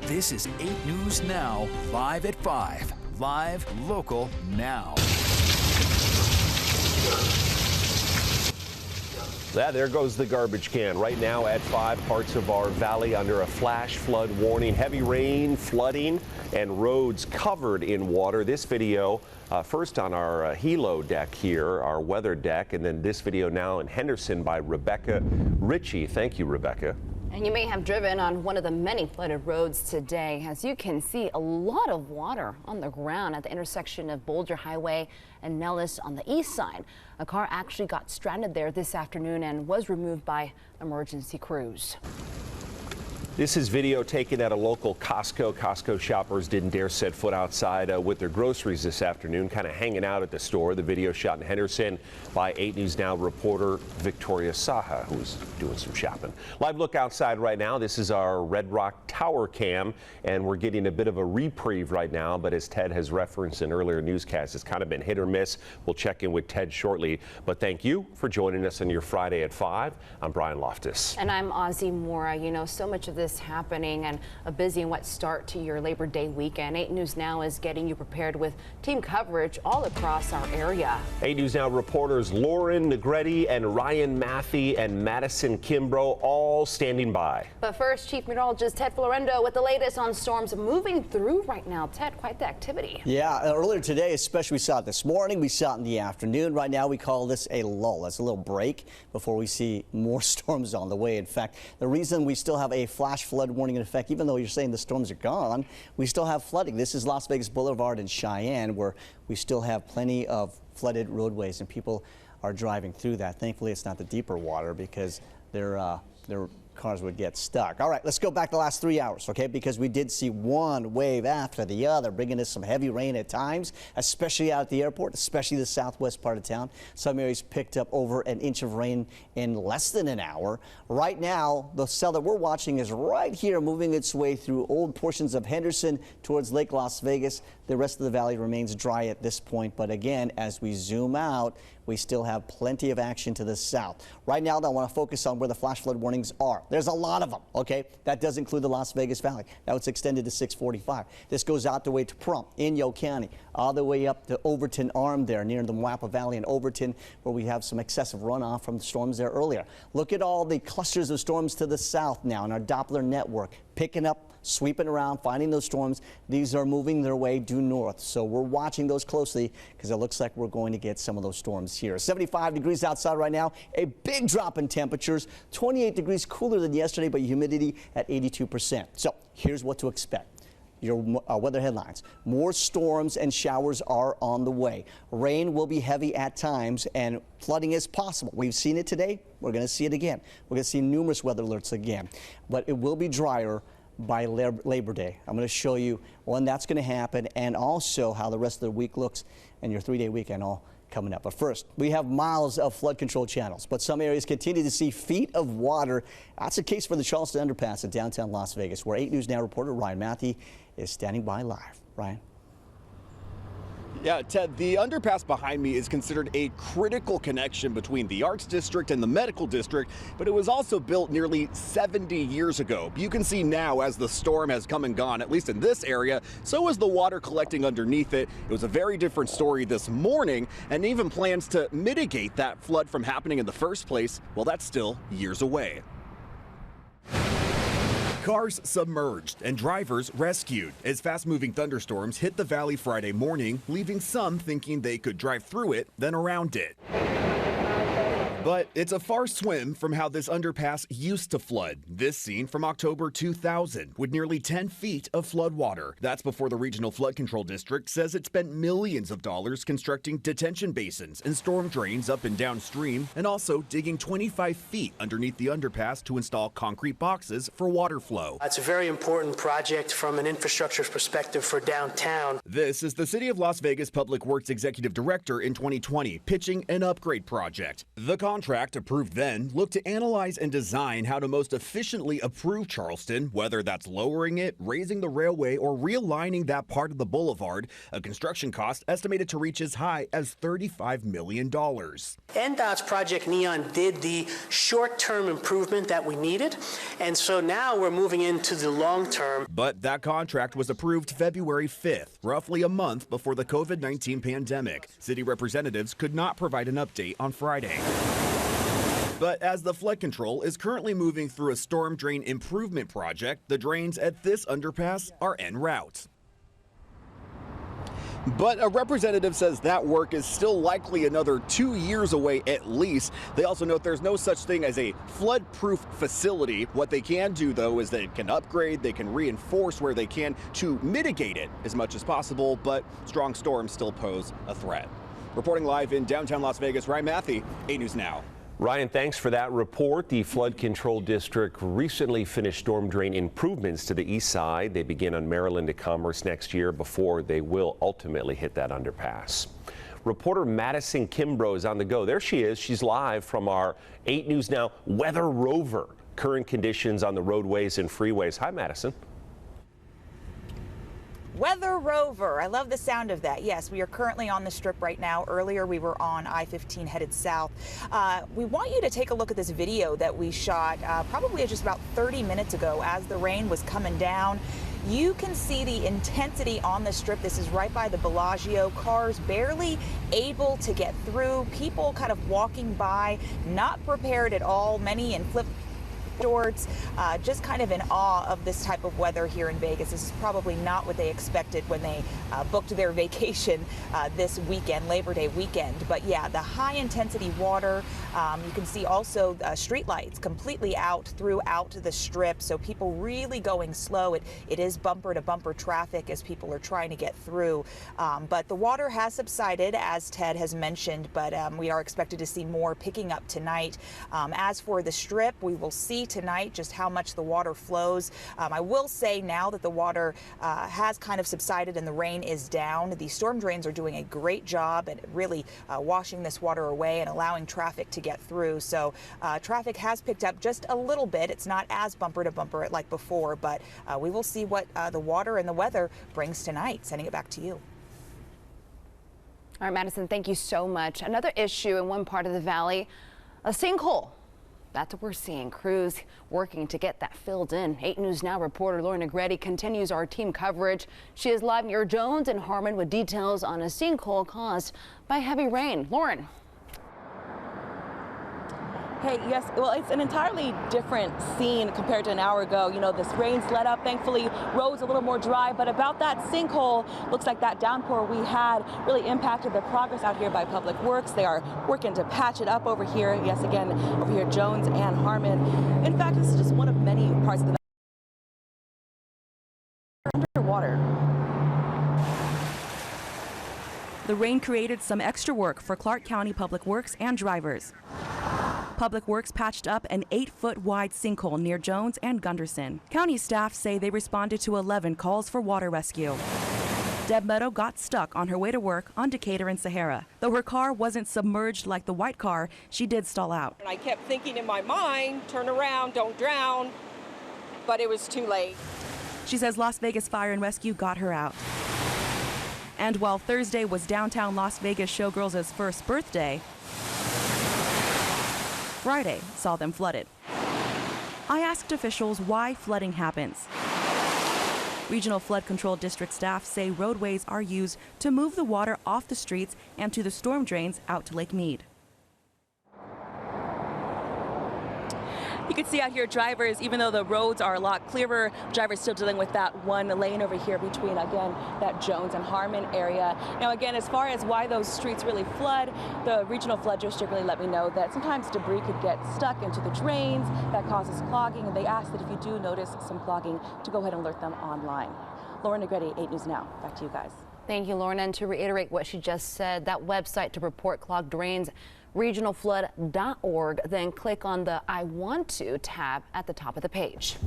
This is 8 News Now, live at 5. Live, local, now. Yeah, there goes the garbage can. Right now at 5, parts of our valley under a flash flood warning. Heavy rain, flooding, and roads covered in water. This video first on our helo deck here, our weather deck, and then this video now in Henderson by Rebecca Ritchie. Thank you, Rebecca. And you may have driven on one of the many flooded roads today. As you can see, a lot of water on the ground at the intersection of Boulder Highway and Nellis on the east side. A car actually got stranded there this afternoon and was removed by emergency crews. This is video taken at a local Costco. Costco shoppers didn't dare set foot outside with their groceries this afternoon, kind of hanging out at the store. The video shot in Henderson by 8 News Now reporter Victoria Saha, who's doing some shopping. Live look outside right now. This is our Red Rock Tower cam, and we're getting a bit of a reprieve right now. But as Ted has referenced in earlier newscasts, it's kind of been hit or miss. We'll check in with Ted shortly. But thank you for joining us on your Friday at 5. I'm Brian Loftus. And I'm Ozzie Mora. You know, so much of this happening and a busy and wet start to your Labor Day weekend. 8 News Now is getting you prepared with team coverage all across our area. 8 News Now reporters Lauren Negretti and Ryan Matthey and Madison Kimbrough all standing by. But first, Chief Meteorologist Ted Florendo with the latest on storms moving through right now. Ted, quite the activity. Yeah, earlier today, especially we saw it this morning, we saw it in the afternoon. Right now we call this a lull. It's a little break before we see more storms on the way. In fact, the reason we still have a flash flood warning in effect, even though you're saying the storms are gone, we still have flooding. This is Las Vegas Boulevard in Cheyenne, where we still have plenty of flooded roadways and people are driving through that. Thankfully, it's not the deeper water because their cars would get stuck. All right, let's go back the last 3 hours, okay? Because we did see one wave after the other, bringing us some heavy rain at times, especially out at the airport, especially the southwest part of town. Some areas picked up over an inch of rain in less than an hour. Right now, the cell that we're watching is right here, moving its way through old portions of Henderson towards Lake Las Vegas. The rest of the valley remains dry at this point, but again, as we zoom out, we still have plenty of action to the south. Right now, though, I want to focus on where the flash flood warnings are. There's a lot of them, okay? That does include the Las Vegas Valley. Now it's extended to 645. This goes out the way to Pahrump, Inyo County, all the way up to Overton Arm there near the Mwapa Valley in Overton, where we have some excessive runoff from the storms there earlier. Look at all the clusters of storms to the south now in our Doppler network, picking up, sweeping around, finding those storms. These are moving their way due north. So we're watching those closely because it looks like we're going to get some of those storms here. 75 degrees outside right now, a big drop in temperatures, 28 degrees cooler than yesterday, but humidity at 82%. So here's what to expect. Your weather headlines. More storms and showers are on the way. Rain will be heavy at times and flooding is possible. We've seen it today. We're going to see it again. We're going to see numerous weather alerts again, but it will be drier by Labor Day. I'm going to show you when that's going to happen and also how the rest of the week looks and your 3-day weekend all coming up. But first, we have miles of flood control channels, but some areas continue to see feet of water. That's the case for the Charleston Underpass in downtown Las Vegas, where 8 News Now reporter Ryan Matthey is standing by live. Ryan. Yeah, Ted, the underpass behind me is considered a critical connection between the Arts District and the Medical District, but it was also built nearly 70 years ago. You can see now as the storm has come and gone, at least in this area, so is the water collecting underneath it. It was a very different story this morning, and even plans to mitigate that flood from happening in the first place, well, that's still years away. Cars submerged and drivers rescued as fast-moving thunderstorms hit the valley Friday morning, leaving some thinking they could drive through it, then around it. But it's a far swim from how this underpass used to flood. This scene from October 2000 with nearly 10 feet of flood water. That's before the Regional Flood Control District says it spent millions of dollars constructing detention basins and storm drains up and downstream, and also digging 25 feet underneath the underpass to install concrete boxes for water flow. It's a very important project from an infrastructure perspective for downtown. This is the City of Las Vegas Public Works Executive Director in 2020 pitching an upgrade project. The contract, approved then, looked to analyze and design how to most efficiently improve Charleston, whether that's lowering it, raising the railway, or realigning that part of the boulevard, a construction cost estimated to reach as high as $35 million. NDOT's Project Neon did the short-term improvement that we needed, and so now we're moving into the long-term. But that contract was approved February 5th, roughly a month before the COVID-19 pandemic. City representatives could not provide an update on Friday. But as the flood control is currently moving through a storm drain improvement project, the drains at this underpass are en route. But a representative says that work is still likely another 2 years away at least. They also note there's no such thing as a flood-proof facility. What they can do, though, is they can upgrade, they can reinforce where they can to mitigate it as much as possible, but strong storms still pose a threat. Reporting live in downtown Las Vegas, Ryan Matthey, 8 News Now. Ryan, thanks for that report. The Flood Control District recently finished storm drain improvements to the east side. They begin on Maryland to Commerce next year before they will ultimately hit that underpass. Reporter Madison Kimbrough is on the go. There she is. She's live from our 8 News Now Weather Rover. Current conditions on the roadways and freeways. Hi, Madison. Weather Rover. I love the sound of that. Yes, we are currently on the strip right now. Earlier, we were on I-15 headed south. We want you to take a look at this video that we shot probably just about 30 minutes ago as the rain was coming down. You can see the intensity on the strip. This is right by the Bellagio. Cars barely able to get through. People kind of walking by, not prepared at all. Many in flip shorts, just kind of in awe of this type of weather here in Vegas. This is probably not what they expected when they booked their vacation this weekend, Labor Day weekend. But yeah, the high intensity water. You can see also street lights completely out throughout the strip. So people really going slow. It is bumper to bumper traffic as people are trying to get through. But the water has subsided, as Ted has mentioned, but we are expected to see more picking up tonight. As for the strip, we will see tonight just how much the water flows. I will say now that the water has kind of subsided and the rain is down, the storm drains are doing a great job at really washing this water away and allowing traffic to get through. So traffic has picked up just a little bit. It's not as bumper to bumper like before, but we will see what the water and the weather brings tonight. Sending it back to you. All right, Madison, thank you so much. Another issue in one part of the valley, a sinkhole. That's what we're seeing. Crews working to get that filled in. 8 News Now reporter Lauren Negretti continues our team coverage. She is live near Jones and Harmon with details on a sinkhole caused by heavy rain. Lauren. Hey, yes, well, it's an entirely different scene compared to an hour ago. You know, this rain's let up, thankfully, roads a little more dry, but about that sinkhole, looks like that downpour we had really impacted the progress out here by Public Works. They are working to patch it up over here. Yes, again, over here, Jones and Harmon. In fact, this is just one of many parts of the underwater. The rain created some extra work for Clark County Public Works and drivers. Public Works patched up an 8-foot wide sinkhole near Jones and Gunderson. County staff say they responded to 11 calls for water rescue. Deb Meadow got stuck on her way to work on Decatur and Sahara. Though her car wasn't submerged like the white car, she did stall out. I kept thinking in my mind, turn around, don't drown, but it was too late. She says Las Vegas Fire and Rescue got her out. And while Thursday was downtown Las Vegas showgirls' first birthday, Friday saw them flooded. I asked officials why flooding happens. Regional Flood Control District staff say roadways are used to move the water off the streets and to the storm drains out to Lake Mead. You can see out here drivers, even though the roads are a lot clearer, drivers still dealing with that one lane over here between, again, that Jones and Harmon area. Now, again, as far as why those streets really flood, the Regional Flood District really let me know that sometimes debris could get stuck into the drains. That causes clogging, and they ask that if you do notice some clogging, to go ahead and alert them online. Lauren Negretti, 8 News Now. Back to you guys. Thank you, Lauren. And to reiterate what she just said, that website to report clogged drains, regionalflood.org, then click on the I Want To tab at the top of the page. 8 News Now, back to you guys. Thank you, Lauren. And to reiterate what she just said, that website to report clogged drains, regionalflood.org, then click on the I Want To tab at the top of the page. 8 News Now, back to you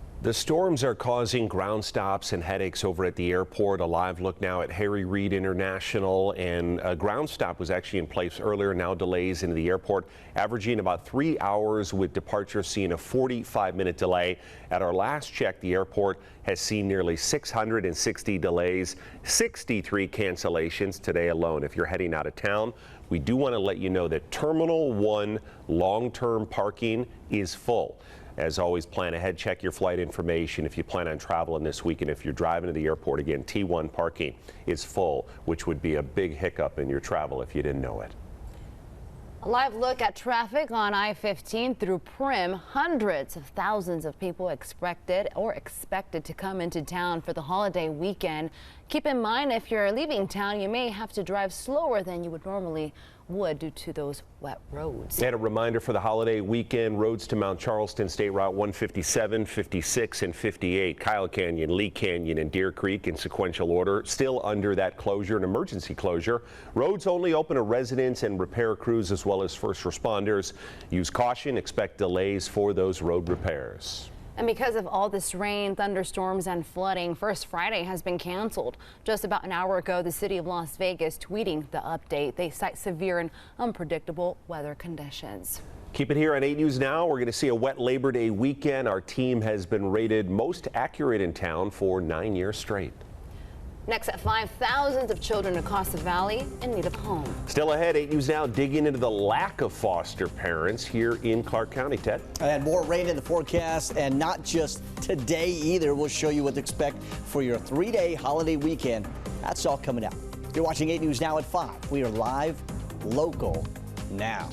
guys. Thank you, guys. The storms are causing ground stops and headaches over at the airport. A live look now at Harry Reid International, and a ground stop was actually in place earlier. Now delays into the airport, averaging about 3 hours, with departure seeing a 45-minute delay. At our last check, the airport has seen nearly 660 delays, 63 cancellations today alone. If you're heading out of town, we do want to let you know that Terminal 1 long-term parking is full. As always, plan ahead, check your flight information if you plan on traveling this week. And if you're driving to the airport, again, T1 parking is full, which would be a big hiccup in your travel if you didn't know it. A live look at traffic on I-15 through Prim. Hundreds of thousands of people expected to come into town for the holiday weekend. Keep in mind, if you're leaving town, you may have to drive slower than you would normally due to those wet roads. And a reminder for the holiday weekend, roads to Mount Charleston, State Route 157, 56, and 58, Kyle Canyon, Lee Canyon, and Deer Creek in sequential order, still under that closure, an emergency closure. Roads only open to residents and repair crews as well as first responders. Use caution, expect delays for those road repairs. And because of all this rain, thunderstorms, and flooding, First Friday has been canceled. Just about an hour ago, the city of Las Vegas tweeting the update. They cite severe and unpredictable weather conditions. Keep it here on 8 News Now. We're going to see a wet Labor Day weekend. Our team has been rated most accurate in town for 9 years straight. Next at 5, thousands of children across the valley in need of home. Still ahead, 8 News Now digging into the lack of foster parents here in Clark County. Ted? And more rain in the forecast, and not just today either. We'll show you what to expect for your 3-day holiday weekend. That's all coming up. You're watching 8 News Now at 5. We are live, local, now.